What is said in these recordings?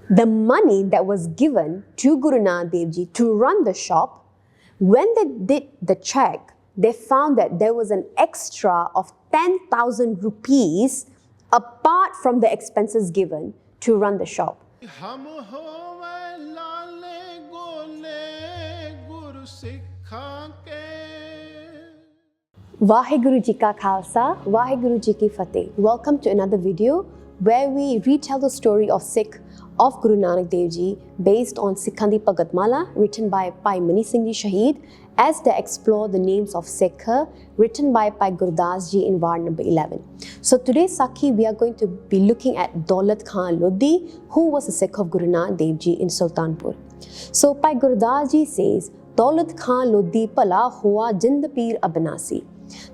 The money that was given to Guru Nanak Dev Ji to run the shop, when they did the check, they found that there was an extra of 10,000 rupees apart from the expenses given to run the shop. Vaheguru Ji Ka Khalsa, Vaheguru Ji Ki Fateh. Welcome to another video where we retell the story of Sikh of Guru Nanak Dev Ji based on Sikha Di Bhagat Mala written by Bhai Mani Singh Ji Shaheed, as they explore the names of Sikha written by Bhai Gurdas Ji in Vaar number 11. So today's Sakhi, we are going to be looking at Daulat Khan Lodhi, who was a Sikh of Guru Nanak Dev Ji in Sultanpur. So Bhai Gurdas Ji says, Daulat Khan Lodhi pala hua jind peer abnasi.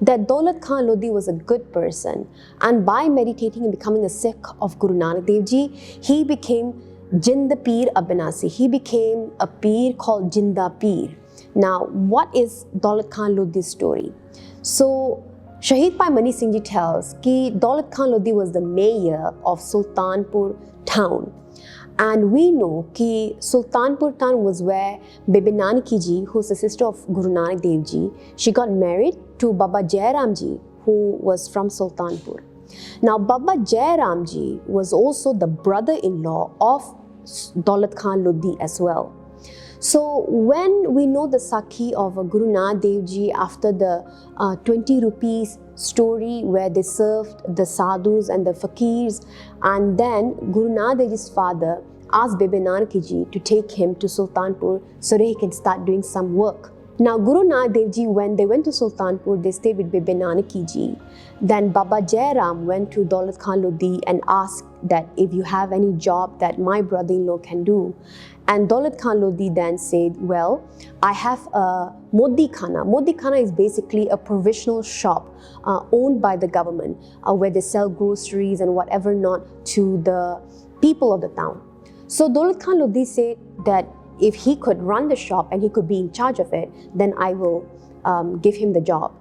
That Daulat Khan Lodhi was a good person, and by meditating and becoming a Sikh of Guru Nanak Dev Ji, he became Jind Peer Abnasi. He became a peer called Jinda Peer. Now, what is Daulat Khan Lodhi's story? So, Shaheed Bhai Mani Singh Ji tells that Daulat Khan Lodhi was the mayor of Sultanpur town. And we know that Sultanpur town was where Bebe Nanaki Ji, who's the sister of Guru Nanak Dev Ji, she got married to Bhai Jai Ram Ji, who was from Sultanpur. Now, Bhai Jai Ram Ji was also the brother-in-law of Daulat Khan Lodhi as well. So, when we know the Sakhi of Guru Nanak Dev Ji after the 20 rupees story where they served the sadhus and the fakirs, and then Guru Nanak Dev Ji's father asked Bebe Nanaki Ji to take him to Sultanpur so that he can start doing some work. Now, Guru Nanak Dev Ji, when they went to Sultanpur, they stayed with Bebe Nanaki Ji. Then Baba Jai Ram went to Daulat Khan Lodhi and asked that if you have any job that my brother-in-law can do. And Daulat Khan Lodhi then said, well, I have a Modikhana. Modikhana is basically a provisional shop owned by the government where they sell groceries and whatever not to the people of the town. So Daulat Khan Lodhi said that if he could run the shop and he could be in charge of it, then I will give him the job.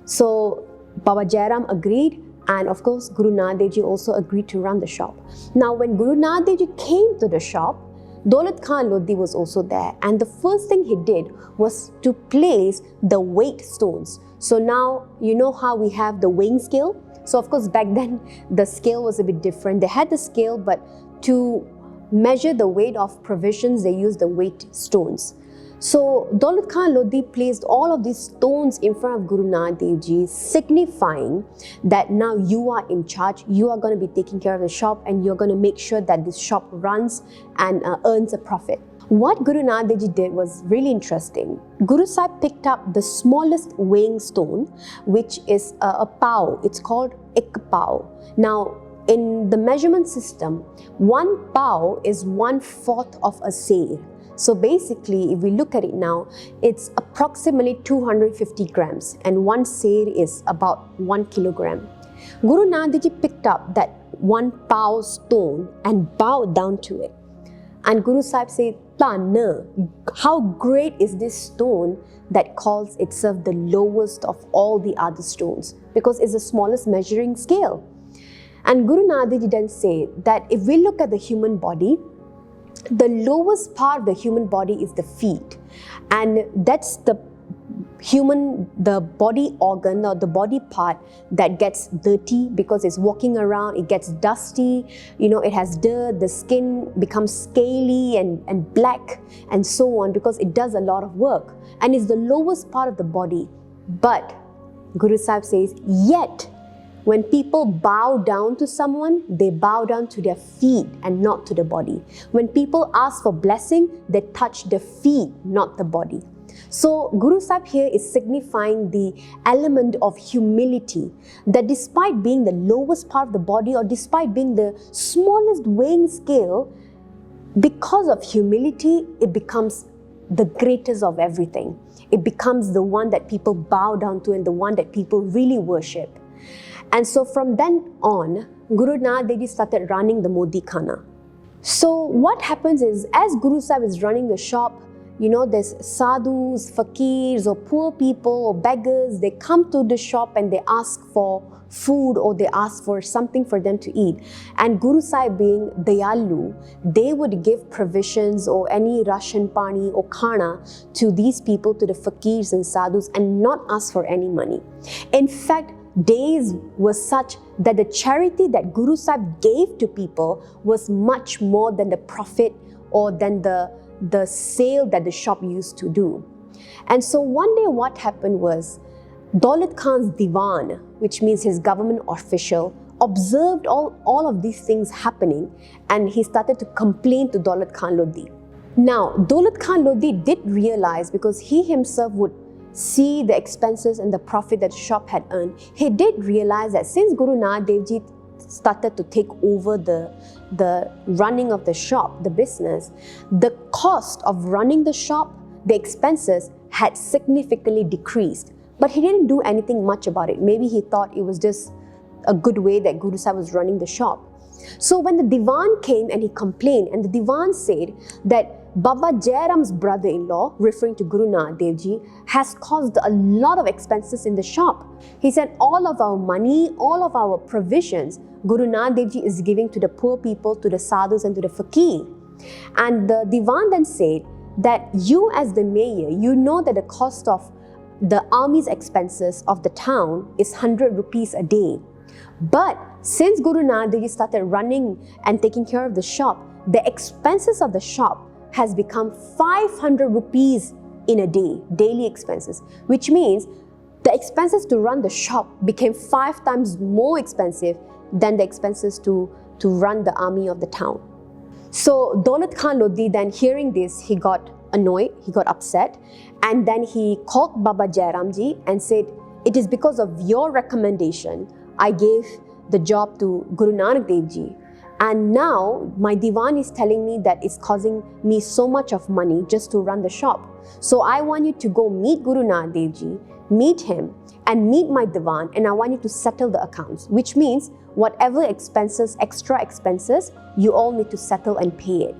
So Baba Jai Ram agreed, and of course Guru Nanak Dev Ji also agreed to run the shop. Now when Guru Nanak Dev Ji came to the shop, Daulat Khan Lodhi was also there, and the first thing he did was to place the weight stones. So now you know how we have the weighing scale. So of course back then the scale was a bit different. They had the scale, but to measure the weight of provisions, they used the weight stones. So Daulat Khan Lodhi placed all of these stones in front of Guru Nanak Dev Ji, signifying that now you are in charge, you are going to be taking care of the shop, and you're going to make sure that this shop runs and earns a profit. What Guru Nanak Dev Ji did was really interesting. Guru Sahib picked up the smallest weighing stone, which is a pao. It's called ek pao. Now, in the measurement system, 1 pao is 1/4 of a seir. So basically, if we look at it now, it's approximately 250 grams, and 1 seir is about 1 kilogram. Guru Nanak Dev Ji picked up that 1 pao stone and bowed down to it. And Guru Sahib said, "Tana, how great is this stone that calls itself the lowest of all the other stones, because it's the smallest measuring scale." And Guru Nanak Dev Ji then said that if we look at the human body, the lowest part of the human body is the feet, and that's the body organ or the body part that gets dirty because it's walking around, it gets dusty, it has dirt, the skin becomes scaly and black and so on, because it does a lot of work and it's the lowest part of the body. But Guru Sahib says, yet when people bow down to someone, they bow down to their feet and not to the body. When people ask for blessing, they touch the feet, not the body. So Guru Sahib here is signifying the element of humility, that despite being the lowest part of the body or despite being the smallest weighing scale, because of humility, it becomes the greatest of everything. It becomes the one that people bow down to and the one that people really worship. And so from then on, Guru Nanak Dev Ji started running the Modikhana. So what happens is, as Guru Sahib is running the shop, there's sadhus, fakirs, or poor people or beggars, they come to the shop and they ask for food or they ask for something for them to eat. And Guru Sahib being Dayalu, they would give provisions or any ration pani or khana to these people, to the fakirs and sadhus, and not ask for any money. In fact, days were such that the charity that Guru Sahib gave to people was much more than the profit or than the sale that the shop used to do. And so one day what happened was, Daulat Khan's Diwan, which means his government official, observed all of these things happening, and he started to complain to Daulat Khan Lodhi. Now, Daulat Khan Lodhi did realize, because he himself would see the expenses and the profit that the shop had earned, he did realize that since Guru Nanak Dev Ji started to take over the running of the shop, the business, the cost of running the shop, the expenses had significantly decreased. But he didn't do anything much about it. Maybe he thought it was just a good way that Guru Sahib was running the shop. So when the Diwan came and he complained, and the Diwan said that Baba Jai Ram's brother-in-law, referring to Guru Nanak Dev Ji, has caused a lot of expenses in the shop. He said all of our money, all of our provisions, Guru Nanak Dev Ji is giving to the poor people, to the sadhus and to the fakir. And the Diwan then said that you as the mayor, you know that the cost of the army's expenses of the town is 100 rupees a day. But since Guru Nanak Dev Ji started running and taking care of the shop, the expenses of the shop has become 500 rupees in a day, daily expenses, which means the expenses to run the shop became 5 times more expensive than the expenses to run the army of the town. So Daulat Khan Lodhi, then hearing this, he got annoyed, he got upset, and then he called Baba Jai Ram Ji and said, it is because of your recommendation I gave the job to Guru Nanak Dev Ji, and now my Diwan is telling me that it's causing me so much of money just to run the shop. So I want you to go meet Guru Nanak Dev Ji, meet him and meet my Diwan, and I want you to settle the accounts, which means whatever expenses, extra expenses, you all need to settle and pay it.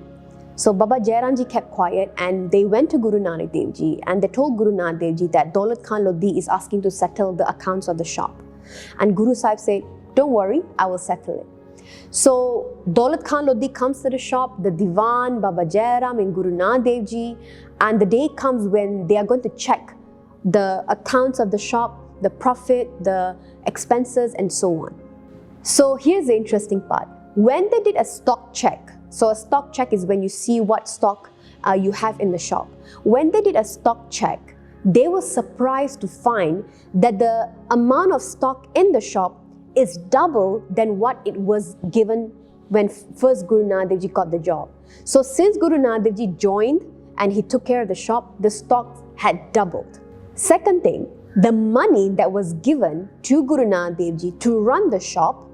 So Baba Jai Ram Ji kept quiet, and they went to Guru Nanak Dev Ji and they told Guru Nanak Dev Ji that Daulat Khan Lodhi is asking to settle the accounts of the shop. And Guru Sahib said, don't worry, I will settle it. So Daulat Khan Lodhi comes to the shop, the Diwan, Baba Jai Ram and Guru Nanak Dev Ji, and the day comes when they are going to check the accounts of the shop, the profit, the expenses and so on. So here's the interesting part. When they did a stock check, so a stock check is when you see what stock you have in the shop. When they did a stock check, they were surprised to find that the amount of stock in the shop is double than what it was given when first Guru Nanak Dev Ji got the job. So since Guru Nanak Dev Ji joined and he took care of the shop, the stock had doubled. Second thing, the money that was given to Guru Nanak Dev Ji to run the shop,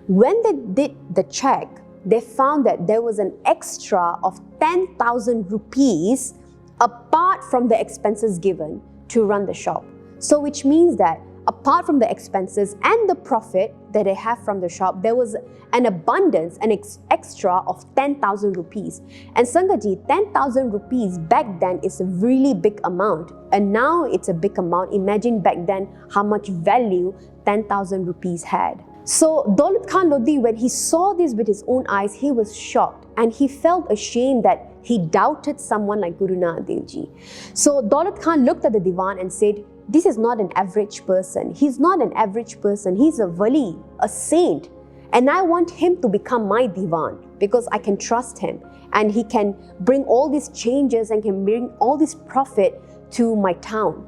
when they did the check, they found that there was an extra of 10,000 rupees apart from the expenses given to run the shop. So which means that apart from the expenses and the profit that they have from the shop, there was an abundance, an extra of 10,000 rupees. And Sangaji, 10,000 rupees back then is a really big amount. And now it's a big amount. Imagine back then how much value 10,000 rupees had. So Daulat Khan Lodhi, when he saw this with his own eyes, he was shocked and he felt ashamed that he doubted someone like Guru Nanak Dev Ji. So Daulat Khan looked at the Diwan and said, this is not an average person. He's not an average person. He's a wali, a saint. And I want him to become my Diwan because I can trust him. And he can bring all these changes and can bring all this profit to my town.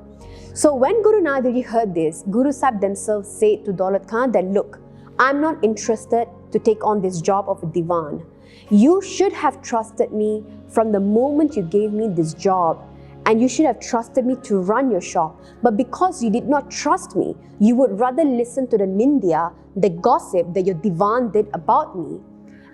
So when Guru Nanak Dev Ji heard this, Guru Sahib themselves said to Daulat Khan that, look, I'm not interested to take on this job of a Diwan. You should have trusted me from the moment you gave me this job, and you should have trusted me to run your shop. But because you did not trust me, you would rather listen to the nindya, the gossip that your Diwan did about me,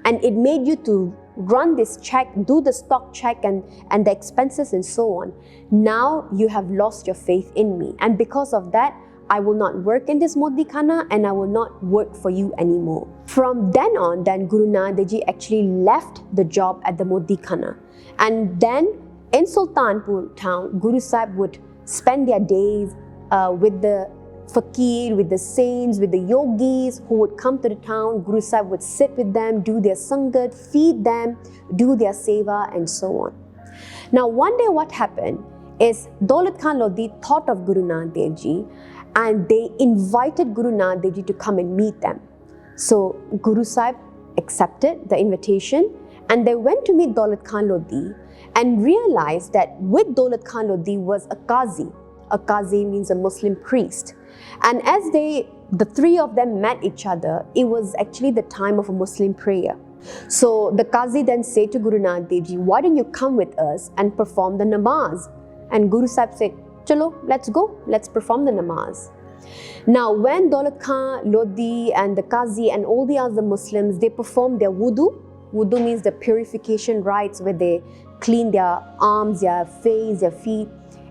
and it made you to run this check, do the stock check and the expenses and so on. Now you have lost your faith in me, and because of that, I will not work in this Modikhana and I will not work for you anymore. From then on, Guru Nanak Dev Ji actually left the job at the Modikhana, and then in Sultanpur town, Guru Sahib would spend their days with the fakir, with the saints, with the yogis who would come to the town. Guru Sahib would sit with them, do their sangat, feed them, do their seva and so on. Now one day what happened is Daulat Khan Lodhi thought of Guru Nanak Dev Ji and they invited Guru Nanak Dev Ji to come and meet them. So Guru Sahib accepted the invitation and they went to meet Daulat Khan Lodhi and realized that with Daulat Khan Lodhi was a Qazi. A Qazi means a Muslim priest. And as the three of them met each other, it was actually the time of a Muslim prayer. So the Qazi then said to Guru Nanak Dev Ji, why don't you come with us and perform the namaz? And Guru Sahib said, chalo, let's go, let's perform the namaz. Now when Daulat Khan Lodhi and the Qazi and all the other Muslims, they performed their wudu. Wudu means the purification rites where they clean their arms, their face, their feet.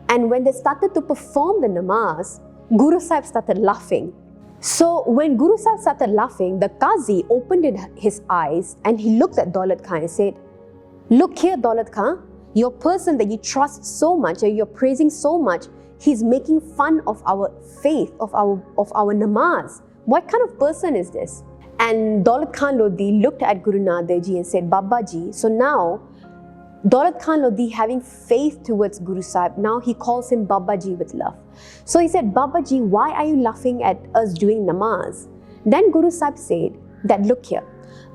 And when they started to perform the namaz, Guru Sahib started laughing. So when Guru Sahib started laughing, the Qazi opened his eyes and he looked at Daulat Khan and said, look here Daulat Khan, your person that you trust so much and you're praising so much, he's making fun of our faith, of our namaz. What kind of person is this? And Daulat Khan Lodhi looked at Guru Nanak Dev Ji and said, Baba Ji, so now Daulat Khan Lodhi having faith towards Guru Sahib, now he calls him Baba Ji with love. So he said, Baba Ji, why are you laughing at us doing namaz? Then Guru Sahib said that, look here,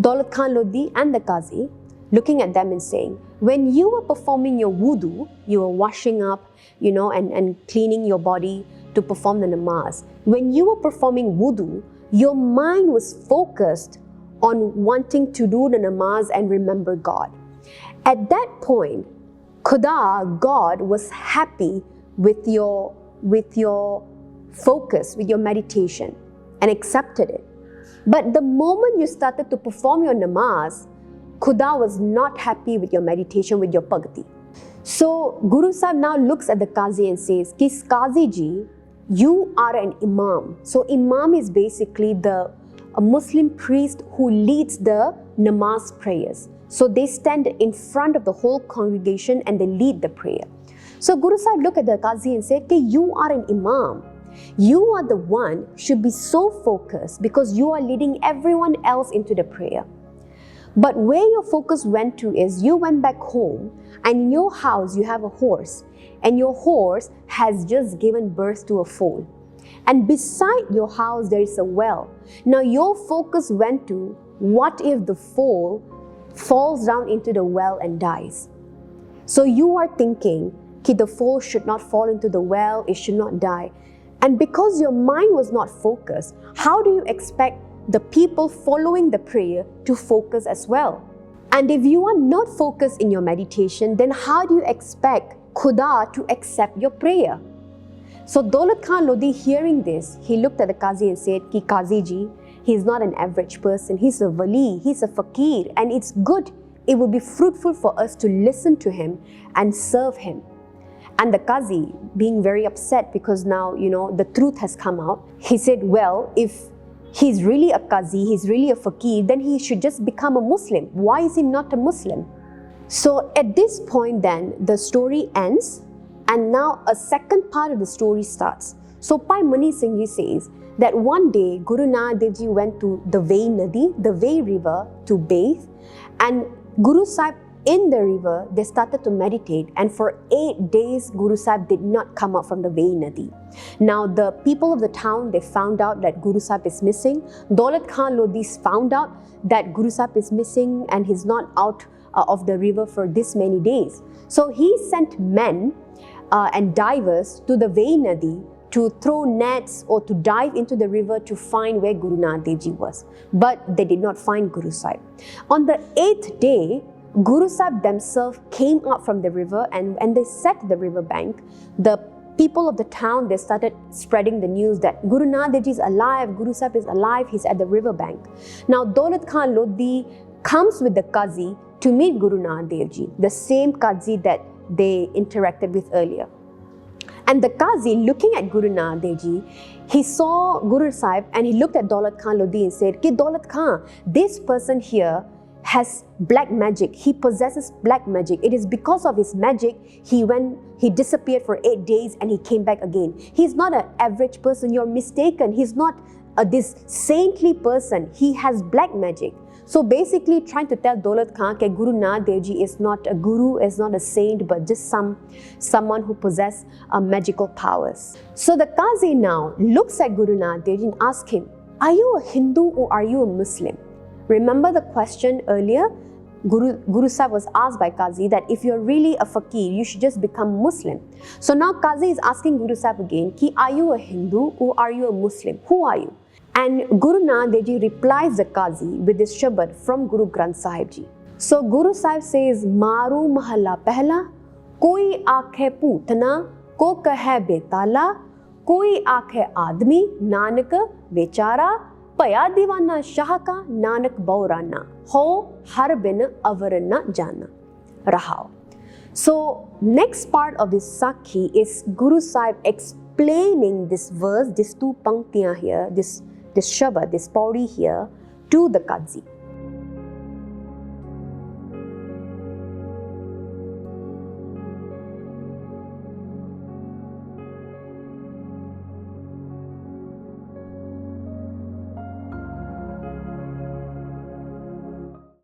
Daulat Khan Lodhi and the Qazi looking at them and saying, when you were performing your wudu, you were washing up, and cleaning your body to perform the namaz. When you were performing wudu, your mind was focused on wanting to do the namaz and remember God. At that point, Khuda, God, was happy with your focus, with your meditation and accepted it. But the moment you started to perform your namaz, Khuda was not happy with your meditation, with your bhakti. So Guru Sahib now looks at the Qazi and says, Ki Qazi Ji, you are an Imam. So Imam is basically a Muslim priest who leads the namaz prayers. So they stand in front of the whole congregation and they lead the prayer. So Guru Sahib looked at the Qazi and said, Ki you are an Imam. You are the one should be so focused because you are leading everyone else into the prayer. But where your focus went to is you went back home and in your house you have a horse and your horse has just given birth to a foal. And beside your house there is a well. Now your focus went to what if the foal falls down into the well and dies. So you are thinking, Ki the foal should not fall into the well, it should not die. And because your mind was not focused, how do you expect the people following the prayer to focus as well? And if you are not focused in your meditation, then how do you expect Khuda to accept your prayer? So Daulat Khan Lodhi hearing this, he looked at the Qazi and said, Ki Qazi Ji, he's not an average person, he's a wali, he's a fakir, and it's good, it will be fruitful for us to listen to him and serve him. And the Qazi, being very upset because now, the truth has come out, he said, well, if he's really a Qazi, he's really a fakir, then he should just become a Muslim. Why is he not a Muslim? So at this point then, the story ends and now a second part of the story starts. So Bhai Mani Singh Ji says that one day Guru Nanak Dev Ji went to the Vai Nadi, the Vai river, to bathe, and Guru Sahib in the river, they started to meditate, and for 8 days Guru Sahib did not come up from the Vai Nadi. Now the people of the town, they found out that Guru Sahib is missing. Daulat Khan Lodhi found out that Guru Sahib is missing and he's not out of the river for this many days. So he sent men and divers to the Vai Nadi to throw nets or to dive into the river to find where Guru Nanak Dev Ji was. But they did not find Guru Sahib. On the 8th day, Guru Sahib themselves came up from the river and they sat at the river bank. The people of the town, they started spreading the news that Guru Nanak Dev Ji is alive, Guru Sahib is alive, he's at the river bank. Now Daulat Khan Lodhi comes with the Qazi to meet Guru Nanak Dev Ji, the same Qazi that they interacted with earlier. And the Qazi, looking at Guru Nanak Dev Ji, he saw Guru Sahib and he looked at Daulat Khan Lodhi and said, Ki Daulat Khan, this person here has black magic. He possesses black magic. It is because of his magic he disappeared for 8 days and he came back again. He's not an average person. You're mistaken. He's not this saintly person. He has black magic. So basically trying to tell Daulat Khan that Guru Nanak Dev Ji is not a guru, is not a saint, but just someone who possesses magical powers. So the Qazi now looks at Guru Nanak Dev Ji and asks him, are you a Hindu or are you a Muslim? Remember the question earlier? Guru Sahib was asked by Qazi that if you're really a fakir, you should just become Muslim. So now Qazi is asking Guru Sahib again, ki, are you a Hindu or are you a Muslim? Who are you? And Guru Nanak Dev Ji replies the Qazi with this shabad from Guru Granth Sahib Ji. So Guru Sahib says, Maru mahalla pehla, koi aakhe putna, ko kahe betala, koi aakhe admi, nanak bechara, Paya divana shah ka nanak baurana, ho har bin avar na jana. Rahao. So next part of this Sakhi is Guru Sahib explaining this verse, these two panktiyan here, this shabad, this pauri here to the Qazi.